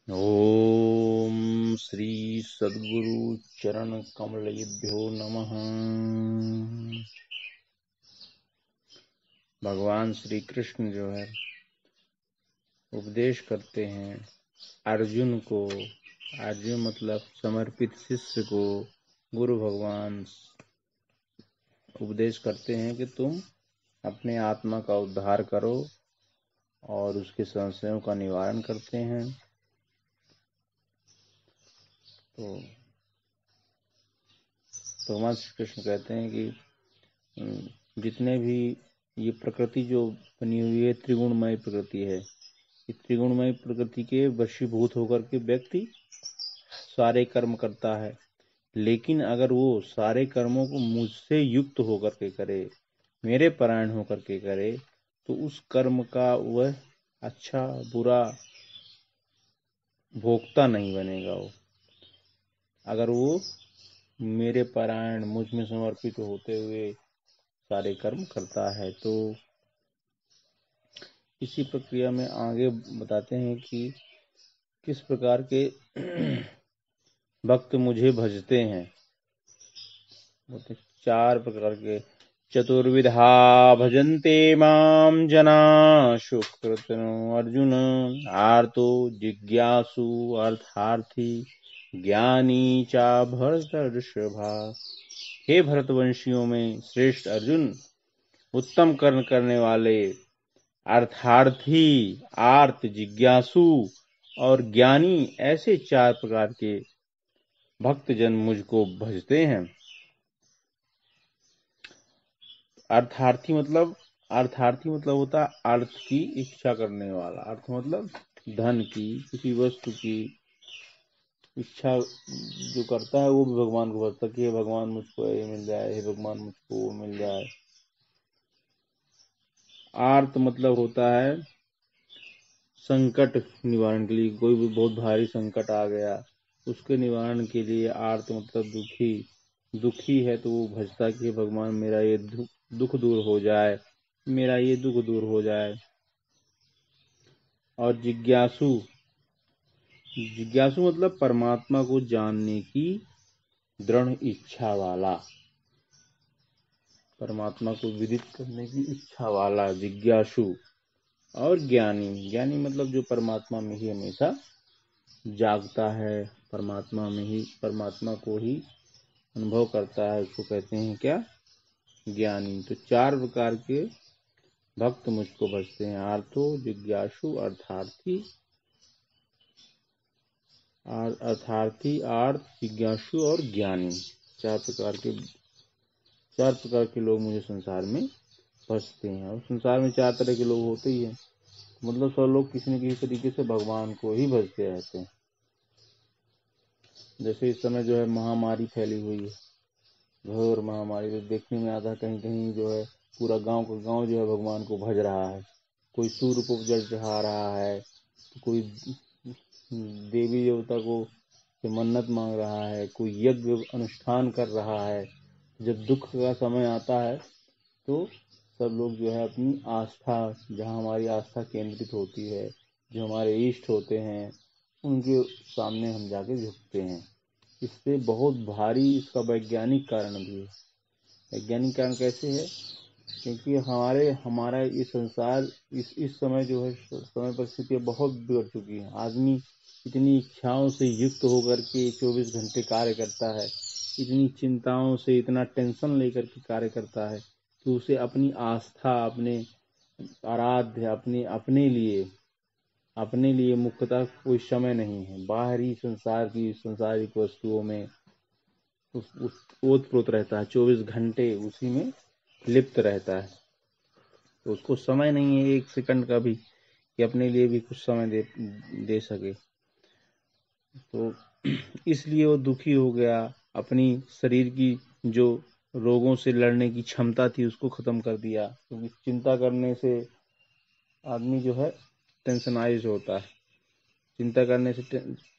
ओम श्री सद्गुरु चरण कमलेभ्यो नमः। भगवान श्री कृष्ण जो है उपदेश करते हैं अर्जुन को। अर्जुन मतलब समर्पित शिष्य को गुरु भगवान उपदेश करते हैं कि तुम अपने आत्मा का उद्धार करो और उसके संशयों का निवारण करते हैं। तो भगवान श्री कृष्ण कहते हैं कि जितने भी ये प्रकृति जो बनी हुई है त्रिगुणमय प्रकृति है, इस त्रिगुणमय प्रकृति के वशीभूत होकर के व्यक्ति सारे कर्म करता है। लेकिन अगर वो सारे कर्मों को मुझसे युक्त होकर के करे, मेरे परायण होकर के करे, तो उस कर्म का वह अच्छा बुरा भोक्ता नहीं बनेगा। वो अगर वो मेरे परायण मुझ में समर्पित होते हुए सारे कर्म करता है। तो इसी प्रक्रिया में आगे बताते हैं कि किस प्रकार के भक्त मुझे भजते हैं। बोलते 4 प्रकार के। चतुर्विधा भजन्ते माम जना सुकृतनो अर्जुन आर्तो जिज्ञासु अर्थार्थी ज्ञानी चा भरतर्षभा। हे भरतवंशियों में श्रेष्ठ अर्जुन, उत्तम कर्म करने वाले, अर्थार्थी, आर्त, जिज्ञासु और ज्ञानी, ऐसे 4 प्रकार के भक्तजन मुझको भजते हैं। अर्थार्थी मतलब होता है अर्थ की इच्छा करने वाला। अर्थ मतलब धन की, किसी वस्तु की इच्छा जो करता है वो भी भगवान को भजता है कि हे भगवान मुझको ये मिल जाए, हे भगवान मुझको वो मिल जाए। आर्त मतलब होता है संकट निवारण के लिए। कोई भी बहुत भारी संकट आ गया, उसके निवारण के लिए आर्त मतलब दुखी है तो वो भजता कि भगवान मेरा ये दुख दूर हो जाए, मेरा ये दुख दूर हो जाए। और जिज्ञासु मतलब परमात्मा को जानने की दृढ़ इच्छा वाला, परमात्मा को विदित करने की इच्छा वाला जिज्ञासु। और ज्ञानी मतलब जो परमात्मा में ही हमेशा जागता है, परमात्मा को ही अनुभव करता है, उसको कहते हैं क्या? ज्ञानी। तो 4 प्रकार के भक्त मुझको भजते हैं। आर्थो, जिज्ञासु, अर्थार्थी, आर्थ, जिज्ञासु और ज्ञानी। 4 प्रकार के लोग मुझे संसार में भजते हैं। और संसार में 4 तरह के लोग होते ही हैं, मतलब सब लोग किसी न किसी तरीके से भगवान को ही भजते रहते हैं। जैसे इस समय जो है महामारी फैली हुई है, घोर महामारी, तो देखने में आता है कहीं कहीं जो है पूरा गांव का गांव जो है भगवान को भज रहा है। कोई सूर्य को जल चढ़ा रहा है, तो कोई देवी देवता को मन्नत मांग रहा है, कोई यज्ञ अनुष्ठान कर रहा है। जब दुख का समय आता है तो सब लोग जो है अपनी आस्था, जहाँ हमारी आस्था केंद्रित होती है, जो हमारे इष्ट होते हैं, उनके सामने हम जाके झुकते हैं। इससे बहुत भारी इसका वैज्ञानिक कारण भी है। वैज्ञानिक कारण कैसे है? क्योंकि हमारा ये संसार इस समय जो है, समय परिस्थितियाँ बहुत बिगड़ चुकी हैं। आदमी इतनी इच्छाओं से युक्त होकर के 24 घंटे कार्य करता है, इतनी चिंताओं से, इतना टेंशन लेकर के कार्य करता है कि उसे अपनी आस्था, अपने आराध्य, अपने लिए मुख्यतः कोई समय नहीं है। बाहरी संसारिक वस्तुओं में ओतप्रोत रहता है, 24 घंटे उसी में लिप्त रहता है। तो उसको समय नहीं है 1 सेकंड का भी कि अपने लिए भी कुछ समय दे सके। तो इसलिए वो दुखी हो गया, अपनी शरीर की जो रोगों से लड़ने की क्षमता थी उसको खत्म कर दिया। क्योंकि चिंता करने से आदमी जो है टेंशनाइज होता है। चिंता करने से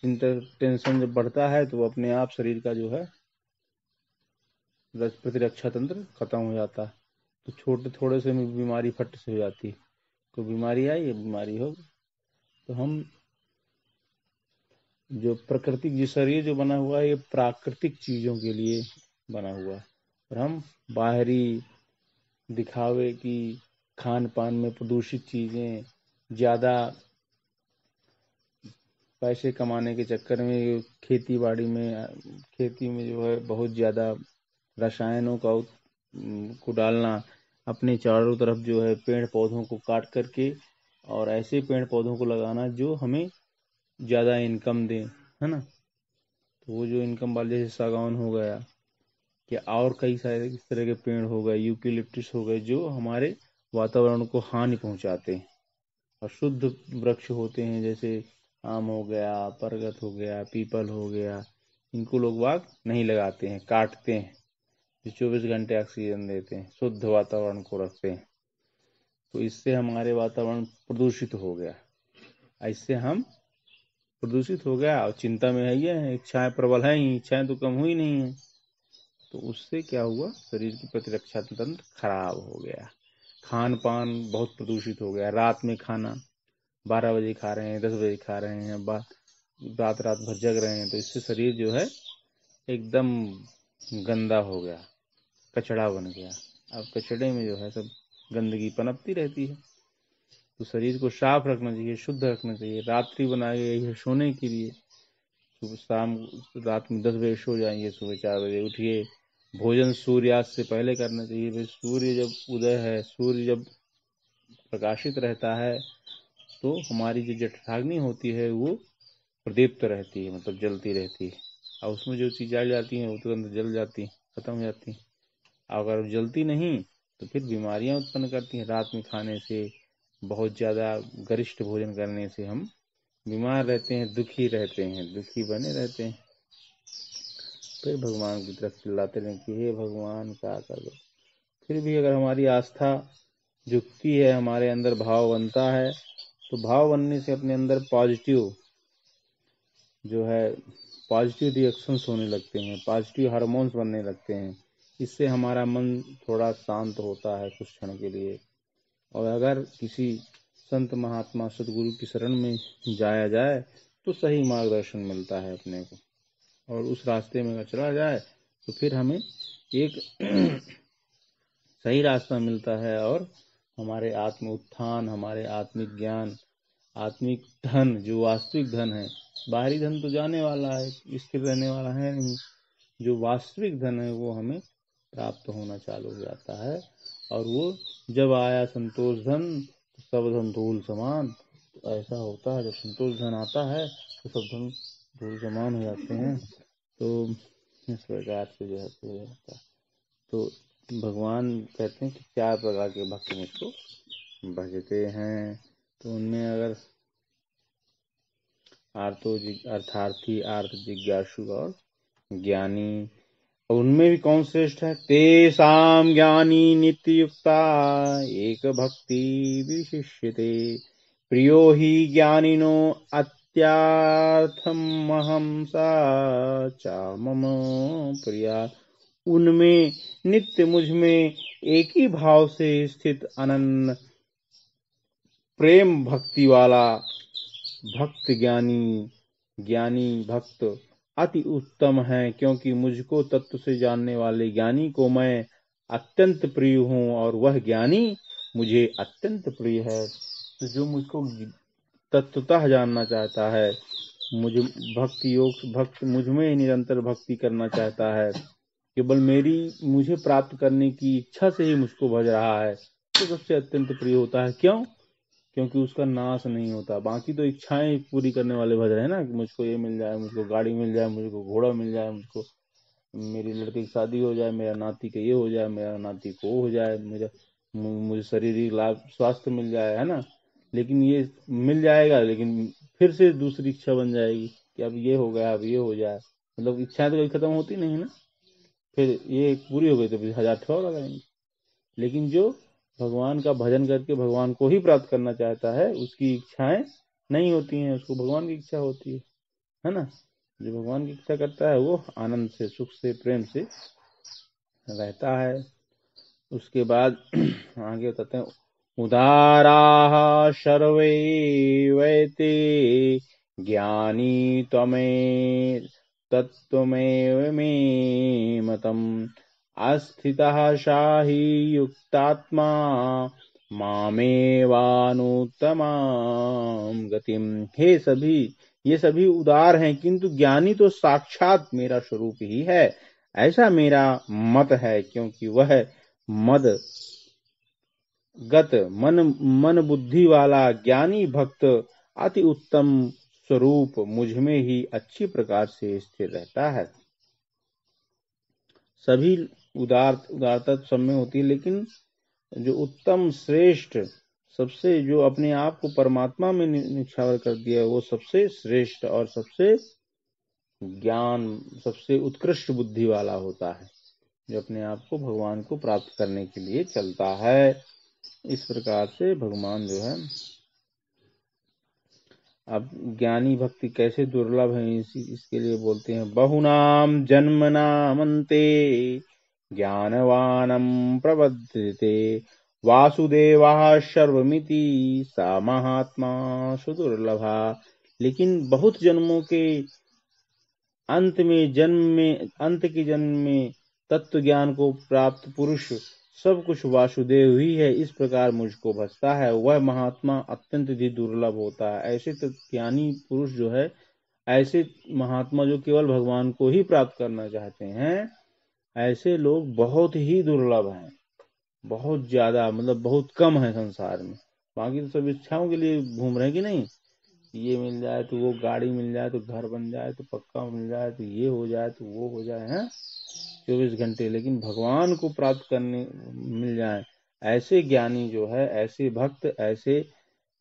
टेंशन जब बढ़ता है तो वो अपने आप शरीर का जो है प्रतिरक्षा तंत्र खत्म हो जाता है। तो थोड़े से में बीमारी फट से हो जाती है। कोई बीमारी आई, ये बीमारी हो, तो हम जो प्राकृतिक जो शरीर जो बना हुआ है ये प्राकृतिक चीजों के लिए बना हुआ है, और हम बाहरी दिखावे की खान पान में प्रदूषित चीजें, ज्यादा पैसे कमाने के चक्कर में खेती में जो है बहुत ज्यादा रसायनों को डालना, अपने चारों तरफ जो है पेड़ पौधों को काट करके और ऐसे पेड़ पौधों को लगाना जो हमें ज्यादा इनकम दे, है ना। तो वो जो इनकम वाले जैसे सागौन हो गया, या और कई सारे इस तरह के पेड़ हो गए, यूकेलिप्टस हो गए, जो हमारे वातावरण को हानि पहुंचाते हैं। और शुद्ध वृक्ष होते हैं जैसे आम हो गया, बरगद हो गया, पीपल हो गया, इनको लोग बाग नहीं लगाते हैं, काटते हैं, जो 24 घंटे ऑक्सीजन देते हैं, शुद्ध वातावरण को रखते हैं। तो इससे हमारे वातावरण प्रदूषित हो गया, इससे हम प्रदूषित हो गया और चिंता में है, ये इच्छाएं प्रबल है ही, इच्छाएं तो कम हुई नहीं है। तो उससे क्या हुआ, शरीर की प्रतिरक्षा तंत्र खराब हो गया, खान पान बहुत प्रदूषित हो गया, रात में खाना 12 बजे खा रहे हैं, 10 बजे खा रहे हैं, रात रात भर जग रहे हैं, तो इससे शरीर जो है एकदम गंदा हो गया, कचड़ा बन गया। अब कचड़े में जो है सब गंदगी पनपती रहती है। तो शरीर को साफ रखना चाहिए, शुद्ध रखना चाहिए। रात्रि बनाई गई है सोने के लिए, सुबह शाम रात में 10 बजे सो जाएंगे, सुबह 4 बजे उठिए। भोजन सूर्यास्त से पहले करना चाहिए। भाई सूर्य जब उदय है, सूर्य जब प्रकाशित रहता है तो हमारी जो जठराग्नि होती है वो प्रदीप्त रहती है, मतलब जलती रहती है, और उसमें जो चीज जल जाती है वो तुरंत जल जाती है, खत्म हो जाती है। अगर जलती नहीं तो फिर बीमारियां उत्पन्न करती हैं। रात में खाने से, बहुत ज्यादा गरिष्ठ भोजन करने से हम बीमार रहते हैं, दुखी रहते हैं, दुखी बने रहते हैं। फिर भगवान की तरफ चिल्लाते रहे कि हे भगवान क्या कर दो। फिर भी अगर हमारी आस्था झुकती है, हमारे अंदर भाव बनता है, तो भाव बनने से अपने अंदर पॉजिटिव जो है पॉजिटिव रिएक्शंस होने लगते हैं, पॉजिटिव हार्मोन्स बनने लगते हैं। इससे हमारा मन थोड़ा शांत होता है कुछ क्षण के लिए। और अगर किसी संत महात्मा सदगुरु की शरण में जाया जाए तो सही मार्गदर्शन मिलता है अपने को, और उस रास्ते में अगर चला जाए तो फिर हमें एक सही रास्ता मिलता है, और हमारे आत्म उत्थान, हमारे आत्मिक ज्ञान, आत्मिक धन, जो वास्तविक धन है, बाहरी धन तो जाने वाला है, स्थिर रहने वाला है नहीं, जो वास्तविक धन है वो हमें प्राप्त होना चालू हो जाता है। और वो जब आया संतोष धन तो सब धन धूल समान। तो ऐसा होता है, जब संतोष धन आता है तो सब धन धूल समान हो जाते हैं। तो इस प्रकार से जो है तो भगवान कहते हैं कि 4 प्रकार के भक्त मुझको भजते हैं। तो उनमें अगर अर्थार्थी, आर्थ जिज्ञासु और ज्ञानी, उनमें भी कौन श्रेष्ठ है? तेषां ज्ञानी नित्य युक्ता एक भक्ति विशिष्यते, प्रियो ही ज्ञानिनो अत्यार्थम अहम सा चा मम प्रिया। उनमें नित्य मुझ में एक ही भाव से स्थित अनन्य प्रेम भक्ति वाला भक्त ज्ञानी भक्त अति उत्तम है, क्योंकि मुझको तत्व से जानने वाले ज्ञानी को मैं अत्यंत प्रिय हूँ और वह ज्ञानी मुझे अत्यंत प्रिय है। तो जो मुझको तत्वतः जानना चाहता है, मुझे भक्त मुझ में निरंतर भक्ति करना चाहता है, केवल मुझे प्राप्त करने की इच्छा से ही मुझको भज रहा है, तो सबसे अत्यंत प्रिय होता है। क्यों? क्योंकि उसका नाश नहीं होता। बाकी तो इच्छाएं पूरी करने वाले भज रहे हैं ना, कि मुझको ये मिल जाए, मुझको गाड़ी मिल जाए, मुझको घोड़ा मिल जाए, मुझको मेरी लड़के की शादी हो जाए, मेरा नाती का ये हो जाए, मेरा नाती को वो हो जाए, मुझे शारीरिक लाभ स्वास्थ्य मिल जाए, है ना। लेकिन ये मिल जाएगा, लेकिन फिर से दूसरी इच्छा बन जाएगी कि अब ये हो गया, अब ये हो जाए। मतलब इच्छाएं तो कभी खत्म होती नहीं ना, फिर ये पूरी हो गई तो फिर 1000 ठोर लगाएंगे। लेकिन जो भगवान का भजन करके भगवान को ही प्राप्त करना चाहता है, उसकी इच्छाएं नहीं होती हैं, उसको भगवान की इच्छा होती है ना। जो भगवान की इच्छा करता है वो आनंद से, सुख से, प्रेम से रहता है। उसके बाद आगे बताते हैं, उदारा सर्वे वैते ज्ञानी तत्त्वमेव मे मतम् आस्थितः शाही युक्तात्मा मामेवानुत्तमां गतिम। हे सभी, ये सभी उदार हैं, किंतु ज्ञानी तो साक्षात मेरा स्वरूप ही है, ऐसा मेरा मत है। क्योंकि वह मद गत मन बुद्धि वाला ज्ञानी भक्त अति उत्तम स्वरूप मुझ में ही अच्छी प्रकार से स्थिर रहता है। सभी उदारता सब में होती है, लेकिन जो उत्तम श्रेष्ठ सबसे, जो अपने आप को परमात्मा में निछावर कर दिया, वो सबसे श्रेष्ठ और सबसे ज्ञान, सबसे उत्कृष्ट बुद्धि वाला होता है, जो अपने आप को भगवान को प्राप्त करने के लिए चलता है। इस प्रकार से भगवान जो है, अब ज्ञानी भक्ति कैसे दुर्लभ है, इसके लिए बोलते हैं बहुनाम जन्मनामन्ते ज्ञानवानम प्रबध्यते वासुदेवः सर्वमिति सा महात्मा सुदुर्लभा। लेकिन बहुत जन्मों के अंत के जन्म में तत्व ज्ञान को प्राप्त पुरुष सब कुछ वासुदेव ही है, इस प्रकार मुझको भजता है, वह महात्मा अत्यंत ही दुर्लभ होता है। ऐसे ज्ञानी पुरुष जो है, ऐसे महात्मा जो केवल भगवान को ही प्राप्त करना चाहते हैं, ऐसे लोग बहुत ही दुर्लभ हैं, बहुत ज्यादा, मतलब बहुत कम है संसार में। बाकी तो सब इच्छाओं के लिए घूम रहे हैं कि नहीं, ये मिल जाए तो वो गाड़ी मिल जाए तो घर बन जाए तो पक्का मिल जाए तो ये हो जाए तो वो हो जाए, हैं 24 घंटे। लेकिन भगवान को प्राप्त करने मिल जाए, ऐसे ज्ञानी जो है, ऐसे भक्त, ऐसे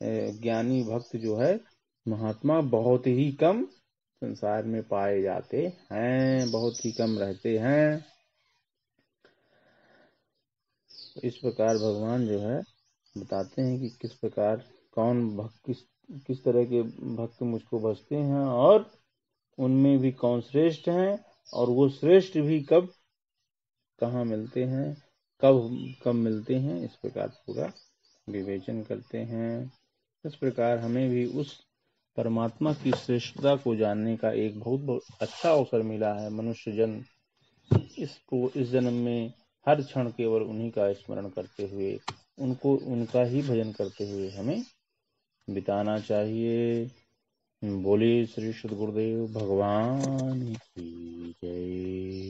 ज्ञानी भक्त जो है, महात्मा बहुत ही कम संसार में पाए जाते हैं, बहुत ही कम रहते हैं। इस प्रकार भगवान जो है बताते हैं कि किस प्रकार कौन भक्त, किस तरह के भक्त मुझको भजते हैं, और उनमें भी कौन श्रेष्ठ हैं, और वो श्रेष्ठ भी कब कहाँ मिलते हैं, कब कब मिलते हैं, इस प्रकार पूरा विवेचन करते हैं। इस प्रकार हमें भी उस परमात्मा की श्रेष्ठता को जानने का एक बहुत अच्छा अवसर मिला है। मनुष्य जन्म, इस जन्म में हर क्षण केवल उन्हीं का स्मरण करते हुए, उनको, उनका ही भजन करते हुए हमें बिताना चाहिए। बोलिए श्री सद्गुरुदेव भगवान की जय।